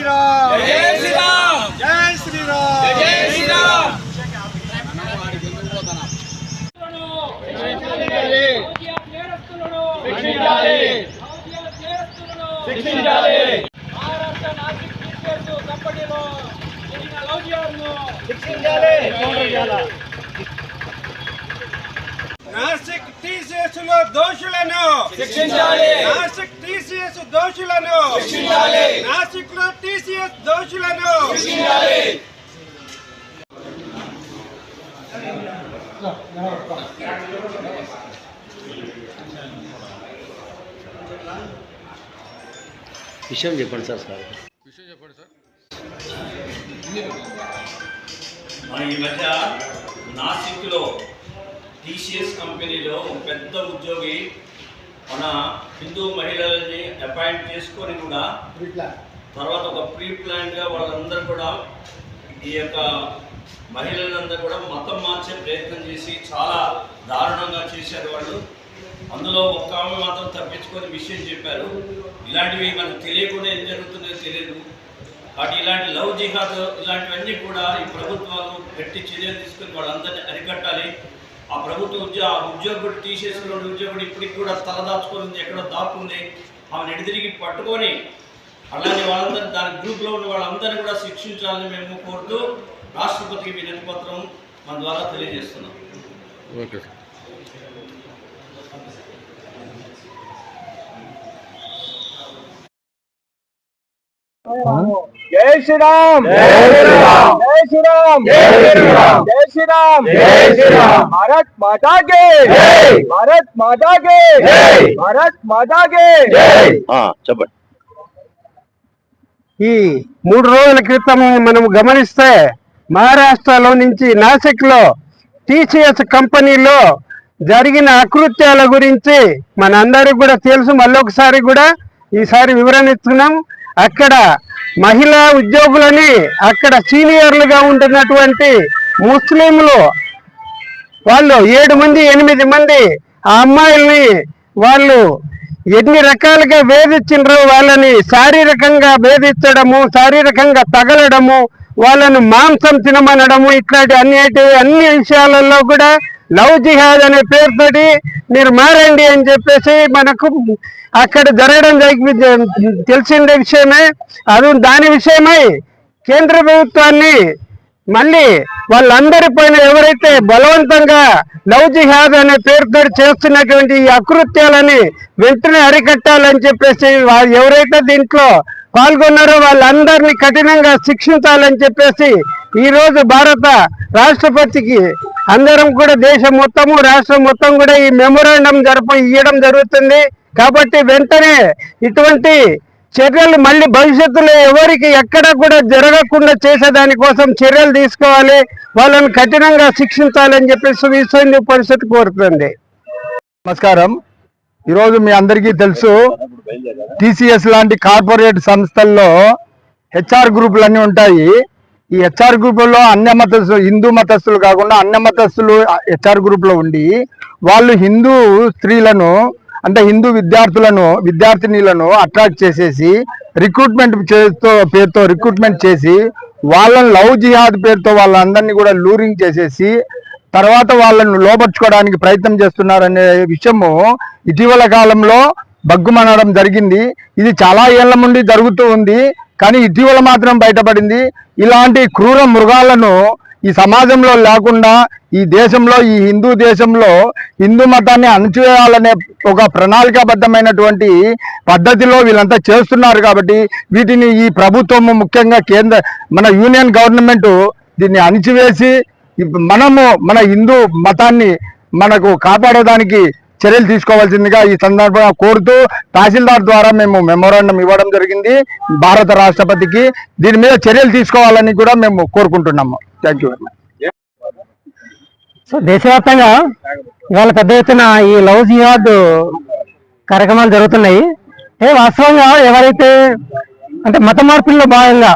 శ్రీరామ్ జై శ్రీరామ్ జై శ్రీరామ్ జై శ్రీరామ్ నాసిక్ టీసీఎస్ లో దోషులను శిక్షించాలి నాసిక్ టీసీఎస్ దోషులను శిక్షించాలి నాసిక్ లో టీసీఎస్ దోషులను శిక్షించాలి విషయం చెప్పండి సార్ ఈ మధ్య నాసిక్లో టీసీఎస్ కంపెనీలో ఒక పెద్ద ఉద్యోగి మన హిందూ మహిళలని అపాయింట్ చేసుకొని కూడా తర్వాత ఒక ప్రీ ప్లాన్గా వాళ్ళందరూ కూడా ఈ యొక్క మహిళలందరూ కూడా మతం మార్చే ప్రయత్నం చేసి చాలా దారుణంగా చేశారు వాళ్ళు. అందులో ఒక్క ఆమె మాత్రం తప్పించుకొని విషయం చెప్పారు. ఇలాంటివి మనకు తెలియకుండా ఏం జరుగుతుందో తెలియదు. కాబట్టి ఇలాంటి లవ్ జిహాద్ ఇలాంటివన్నీ కూడా ఈ ప్రభుత్వాలు గట్టి చర్యలు తీసుకొని వాళ్ళందరినీ అరికట్టాలి. ఆ ప్రభుత్వ ఉద్యోగుడు తీసేసిన ఉద్యోగుడు ఇప్పటికి కూడా తలదాచుకొని ఎక్కడో దాక్కుంది. ఆమెను ఎడితిరిగి పట్టుకొని అలాంటి వాళ్ళందరూ దాని గ్రూప్లో ఉన్న వాళ్ళందరినీ కూడా శిక్షించాలని మేము కోరుతూ రాష్ట్రపతికి వినతి పత్రం మన ద్వారా తెలియజేస్తున్నాం. ఓకే. జై శ్రీరామ్ జై శ్రీరామ్ జై శ్రీరామ్ జై శ్రీరామ్ జై శ్రీరామ్ జై శ్రీరామ్ భారత్ మాతా కి జై భారత్ మాతా కి జై భారత్ మాతా కి జై. చెప్పండి. ఈ 3 రోజుల క్రితం మనం గమనిస్తే మహారాష్ట్రలో నుంచి నాసిక్ లో టీసీఎస్ కంపెనీలో జరిగిన అకృత్యాల గురించి మనందరికి కూడా తెలుసు. మళ్ళొకసారి కూడా ఈసారి వివరణ ఇస్తున్నాం. అక్కడ మహిళా ఉద్యోగులని అక్కడ సీనియర్లుగా ఉంటున్నటువంటి ముస్లింలు వాళ్ళు 7 మంది 8 మంది ఆ అమ్మాయిల్ని వాళ్ళు ఎన్ని రకాలుగా వేధించారు. వాళ్ళని శారీరకంగా వేధించడము, శారీరకంగా తగలడము, వాళ్ళను మాంసం తినమనడము, ఇట్లాంటి అన్ని విషయాలలో కూడా లవ్ జిహాద్ అనే పేరుతోటి మీరు మారండి అని చెప్పేసి మనకు అక్కడ జరగడం తెలిసిన విషయమే. దాని విషయమై కేంద్ర ప్రభుత్వాన్ని మళ్ళీ వాళ్ళందరిపైన ఎవరైతే బలవంతంగా లవ్ జిహాద్ అనే పేరుతో చేస్తున్నటువంటి ఈ అకృత్యాలని వెంటనే అరికట్టాలని చెప్పేసి ఎవరైతే దీంట్లో పాల్గొన్నారో వాళ్ళందరినీ కఠినంగా శిక్షించాలని చెప్పేసి ఈరోజు భారత రాష్ట్రపతికి అందరం కూడా దేశం మొత్తము రాష్ట్రం మొత్తం కూడా ఈ మెమోరాండం ఇవ్వడం జరుగుతుంది. కాబట్టి వెంటనే ఇటువంటి చర్యలు మళ్ళీ భవిష్యత్తులో ఎవరికి ఎక్కడ కూడా జరగకుండా చేసేదానికోసం చర్యలు తీసుకోవాలి, వాళ్ళని కఠినంగా శిక్షించాలని చెప్పేసి విశ్వ హిందూ పరిషత్ కోరుతుంది. నమస్కారం. ఈరోజు మీ అందరికీ తెలుసు, టీసీఎస్ లాంటి కార్పొరేట్ సంస్థల్లో హెచ్ఆర్ గ్రూపులన్నీ ఉంటాయి. ఈ హెచ్ఆర్ గ్రూపుల్లో అన్య మతస్థులు, హిందూ మతస్థులు కాకుండా అన్య మతస్థులు హెచ్ఆర్ గ్రూప్లో ఉండి వాళ్ళు హిందూ స్త్రీలను అంటే హిందూ విద్యార్థినీలను అట్రాక్ట్ చేసేసి రిక్రూట్మెంట్ పేరుతో రిక్రూట్మెంట్ చేసి వాళ్ళని లవ్ జిహాద్ పేరుతో వాళ్ళందరినీ కూడా లూరింగ్ చేసేసి తర్వాత వాళ్ళను లోపర్చుకోవడానికి ప్రయత్నం చేస్తున్నారనే విషయము ఇటీవల కాలంలో బగ్గుమనడం జరిగింది. ఇది చాలా ఏళ్ల నుండి జరుగుతూ ఉంది, కానీ ఇటీవల మాత్రం బయటపడింది. ఇలాంటి క్రూర మృగాలను ఈ సమాజంలో లేకుండా ఈ దేశంలో, ఈ హిందూ దేశంలో హిందూ మతాన్ని అణచివేయాలనే ఒక ప్రణాళికాబద్ధమైనటువంటి పద్ధతిలో వీళ్ళంతా చేస్తున్నారు. కాబట్టి వీటిని ఈ ప్రభుత్వము, ముఖ్యంగా మన యూనియన్ గవర్నమెంట్ దీన్ని అణిచివేసి మనము మన హిందూ మతాన్ని మనకు కాపాడడానికి చర్యలు తీసుకోవాల్సిందిగా ఈ సందర్భంగా కోరుతూ తహసీల్దార్ ద్వారా మేము మెమోరాండం ఇవ్వడం జరిగింది భారత రాష్ట్రపతికి. దీని మీద చర్యలు తీసుకోవాలని కూడా మేము కోరుకుంటున్నాము. Thank you very much. So దేశవ్యాప్తంగా ఇవాళ పెద్ద ఎత్తున ఈ లవ్ జిహాద్ కార్యక్రమాలు జరుగుతున్నాయి. వాస్తవంగా ఎవరైతే అంటే మత మార్పుల్లో భాగంగా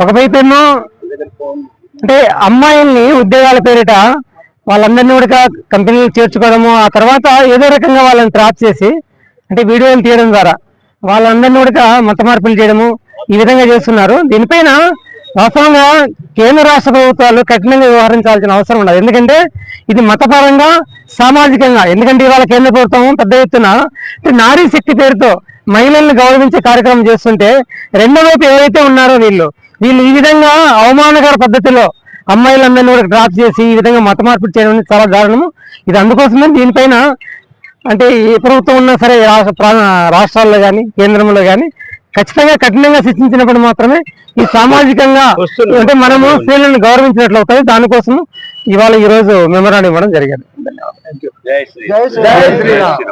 ఒకవైపేమో అంటే అమ్మాయిల్ని ఉద్యోగాల పేరిట వాళ్ళందరినీ కూడా కంపెనీలు చేర్చుకోవడము, ఆ తర్వాత ఏదో రకంగా వాళ్ళని ట్రాప్ చేసి అంటే వీడియోలు తీయడం ద్వారా వాళ్ళందరినీ కూడా మత మార్పులు చేయడము, ఈ విధంగా చేస్తున్నారు. దీనిపైన వాస్తవంగా కేంద్ర రాష్ట్ర ప్రభుత్వాలు కఠినంగా వ్యవహరించాల్సిన అవసరం ఉన్నది. ఎందుకంటే ఇది మతపరంగా సామాజికంగా, ఎందుకంటే ఇవాళ కేంద్ర ప్రభుత్వం పెద్ద ఎత్తున నారీ శక్తి పేరుతో మహిళలను గౌరవించే కార్యక్రమం చేస్తుంటే రెండో వైపు ఎవరైతే ఉన్నారో వీళ్ళు ఈ విధంగా అవమానకర పద్ధతిలో అమ్మాయిలందరినీ కూడా డ్రాప్ చేసి ఈ విధంగా మత మార్పిడి చేయడం చాలా దారుణము. ఇది అందుకోసమే దీనిపైన అంటే ఏ ప్రభుత్వం ఉన్నా సరే రాష్ట్రాల్లో కానీ కేంద్రంలో కానీ ఖచ్చితంగా కఠినంగా శిక్షించినప్పుడు మాత్రమే ఈ సామాజికంగా అంటే మనము స్త్రీలను గౌరవించినట్లు అవుతుంది. దానికోసం ఈ రోజు మెమోరాండం ఇవ్వడం జరిగింది. జై శ్రీరామ్.